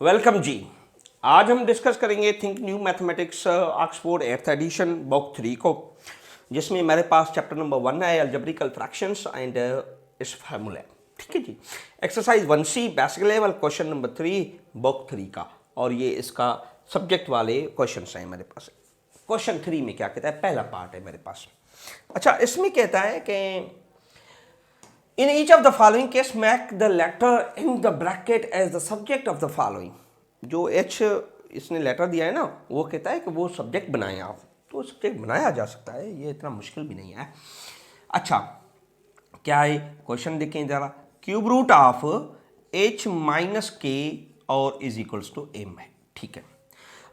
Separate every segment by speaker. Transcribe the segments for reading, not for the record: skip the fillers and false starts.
Speaker 1: Welcome जी। आज हम discuss करेंगे think new mathematics Oxford 8th edition book 3 को, जिसमें मेरे पास चैप्टर नंबर 1 है अलजेब्रिकल फ्रैक्शंस एंड इस फार्मूला। ठीक है जी। Exercise 1C basic level question number 3 book 3 का, और ये इसका सब्जेक्ट वाले क्वेश्चन हैं मेरे पास। क्वेश्चन 3 में क्या कहता है, पहला पार्ट है मेरे पास। अच्छा, इसमें कहता है कि in each of the following case make the letter in the bracket as the subject of the following। जो H इसने लेटर दिया है ना, वो कहता है कि वो सब्जेक्ट बनाएं आप, तो सब्जेक्ट बनाया जा सकता है, ये इतना मुश्किल भी नहीं है। अच्छा, क्या है क्वेश्चन देखें जरा। Cube root of H minus K और इज इक्वल्स टू एम है। ठीक है,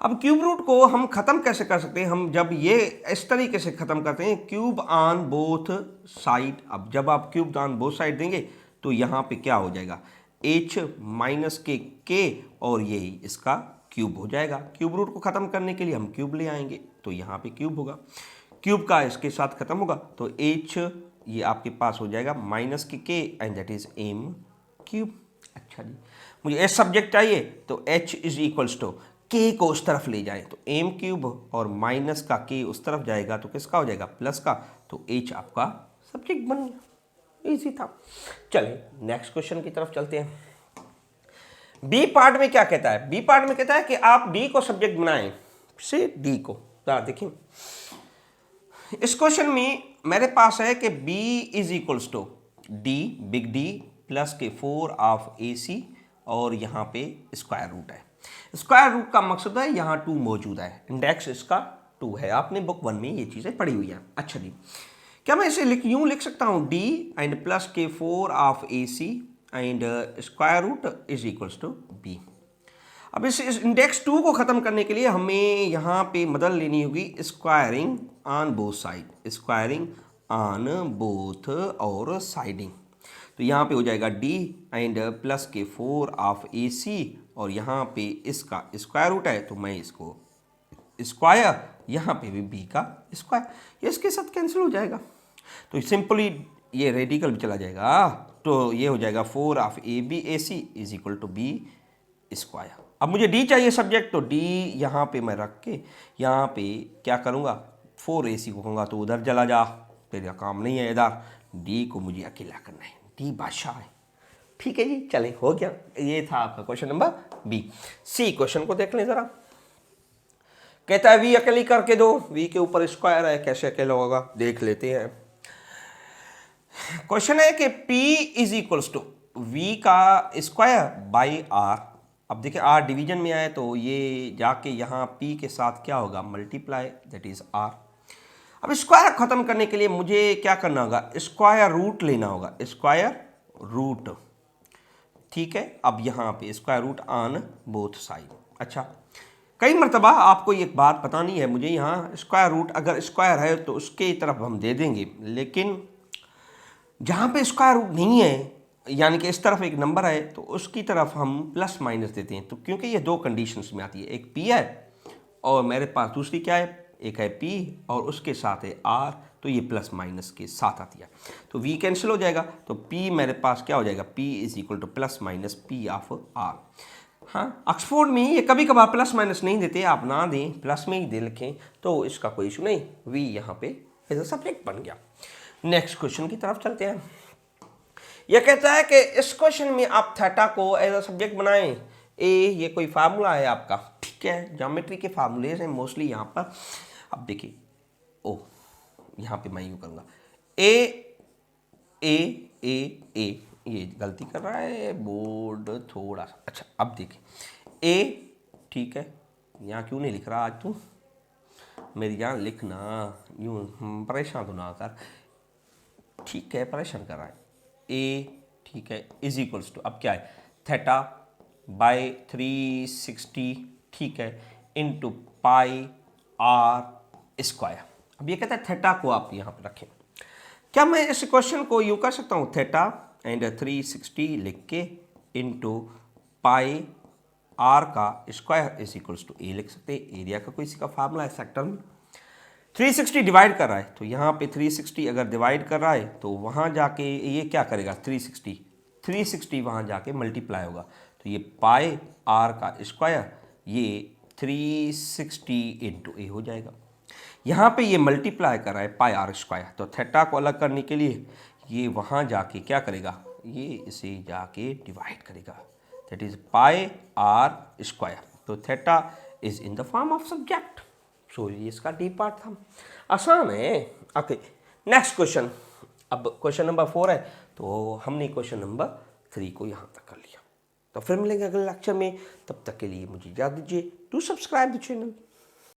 Speaker 1: अब क्यूब रूट को हम खत्म कैसे कर सकते हैं, हम जब ये इस तरीके से खत्म करते हैं, क्यूब ऑन बोथ साइड। अब जब आप क्यूब ऑन बोथ साइड देंगे तो यहाँ पे क्या हो जाएगा, h माइनस के और यही इसका क्यूब हो जाएगा। क्यूब रूट को खत्म करने के लिए हम क्यूब ले आएंगे, तो यहाँ पे क्यूब होगा, क्यूब का इसके साथ खत्म होगा, तो h ये आपके पास हो जाएगा minus K and that is M cube. अच्छा जी, मुझे एस सब्जेक्ट चाहिए, तो h इज इक्वल्स टू के को उस तरफ ले जाए तो एम क्यूब, और माइनस का के उस तरफ जाएगा तो किसका हो जाएगा, प्लस का, तो h आपका सब्जेक्ट बन गया। इजी था। चलिए नेक्स्ट क्वेश्चन की तरफ चलते हैं। बी पार्ट में क्या कहता है, बी पार्ट में कहता है कि आप डी को सब्जेक्ट बनाएं, से डी को। देखिए इस क्वेश्चन में मेरे पास है कि b is equals to D, big D plus K 4 of A C, और यहाँ पे स्क्वायर रूट है। स्क्वायर रूट का मकसद है यहाँ 2 मौजूद है, इंडेक्स इसका 2 है, आपने बुक 1 में ये चीज़ें पढ़ी हुई हैं। अच्छा जी, क्या मैं इसे यूँ लिख सकता हूँ, D and plus K 4 of A C and square root is equals to B. अब इस इंडेक्स 2 को ख़त्म करने के लिए हमें यहाँ पे मदद लेनी होगी squaring on both side, squaring on both और साइडिंग। तो यहाँ पे हो जाएगा d and plus K 4 of A C, और यहाँ पे इसका स्क्वायर रूट है, तो मैं इसको स्क्वायर, यहाँ पे भी b का स्क्वायर, ये इसके साथ कैंसिल हो जाएगा, तो सिंपली ये रेडिकल भी चला जाएगा, तो ये हो जाएगा 4 of A B A C is equal to B square. अब मुझे d चाहिए सब्जेक्ट, तो d यहाँ पे मैं रख के यहाँ पे क्या करूँगा, 4ac को कहूँगा तो उधर चला जा, तेरा काम नहीं है इधर, d को मुझे अकेला करना है, d बादशाह है। ठीक है जी, चलें हो गया। ये था आपका क्वेश्चन नंबर बी। सी क्वेश्चन को देख लें जरा। कहता है v अकेली करके दो, v के ऊपर स्क्वायर है, कैसे अकेला होगा देख लेते हैं। क्वेश्चन है कि p is equals to v का स्क्वायर बाई r। अब देखिए r डिवीजन में आए तो ये जाके यहाँ p के साथ क्या होगा, मल्टीप्लाई, दैट इज r। अब स्क्वायर खत्म करने के लिए मुझे क्या करना होगा, स्क्वायर रूट लेना होगा, स्क्वायर रूट। ठीक है, अब यहाँ पे square root on both side. अच्छा, कई मरतबा आपको एक बात पता नहीं है मुझे, यहाँ स्क्वायर रूट अगर स्क्वायर है तो उसके तरफ हम दे देंगे, लेकिन जहाँ पे स्क्वायर रूट नहीं है, यानी कि इस तरफ एक नंबर है, तो उसकी तरफ हम प्लस माइनस देते हैं। तो क्योंकि ये 2 कंडीशंस में आती है, एक p है और मेरे पास दूसरी क्या है, एक है p और उसके साथ है r, तो ये प्लस माइनस के साथ आती है, तो v कैंसिल हो जाएगा, तो p मेरे पास क्या हो जाएगा, p is equal two plus minus p of r। हाँ, ऑक्सफोर्ड में ये कभी कभार प्लस माइनस नहीं देते, आप ना दें, प्लस में ही दे लिखें, तो इसका कोई इशू नहीं, v यहाँ पे एज अ सब्जेक्ट बन गया। नेक्स्ट क्वेश्चन की तरफ चलते हैं। यह कहता है कि इस क्वेश्चन में आप थीटा को एज अ सब्जेक्ट बनाएं। ए ये कोई फार्मूला है आपका, ठीक है, ज्योमेट्री के फार्मूलेज हैं मोस्टली यहाँ पर। अब देखिए, ओ यहाँ पे मैं यूँ करूँगा, ए ए ए ए, ये गलती कर रहा है बोर्ड थोड़ा सा। अच्छा, अब देखिए ए, ठीक है, यहाँ क्यों नहीं लिख रहा आज तू, मेरी जान लिखना, यूँ परेशान तो ना कर, ठीक है, परेशान कर रहा है। ए, ठीक है, इज इक्वल्स टू, अब क्या है, थीटा बाय 360, ठीक है, इंटू पाई आर स्क्वायर। अब ये कहता है थीटा को आप यहाँ पे रखें। क्या मैं इस क्वेश्चन को यूँ कर सकता हूँ, थीटा एंड 360 लिख के इंटू पाई आर का स्क्वायर इज इक्वल्स टू ए लिख सकते हैं। एरिया का कोई इसका फार्मूला है सेक्टर में। 360 डिवाइड कर रहा है, तो यहाँ पे 360 अगर डिवाइड कर रहा है तो वहाँ जाके ये क्या करेगा, 360 वहाँ जाके मल्टीप्लाई होगा, तो ये पाई आर का स्क्वायर ये 360 इंटू ए हो जाएगा। यहाँ पे ये मल्टीप्लाई कर रहा है पाई आर स्क्वायर, तो थीटा को अलग करने के लिए ये वहाँ जाके क्या करेगा, ये इसे जाके डिवाइड करेगा, that is pi r square. तो theta is in the form of subject. So ये इसका डी पार्ट था, आसान है। Okay, next question. अब क्वेश्चन नंबर 4 है, तो हमने क्वेश्चन नंबर 3 को यहाँ तक कर लिया। तो फिर मिलेंगे अगले लेक्चर में, तब तक के लिए मुझे इजाज़त दीजिए। To subscribe the channel.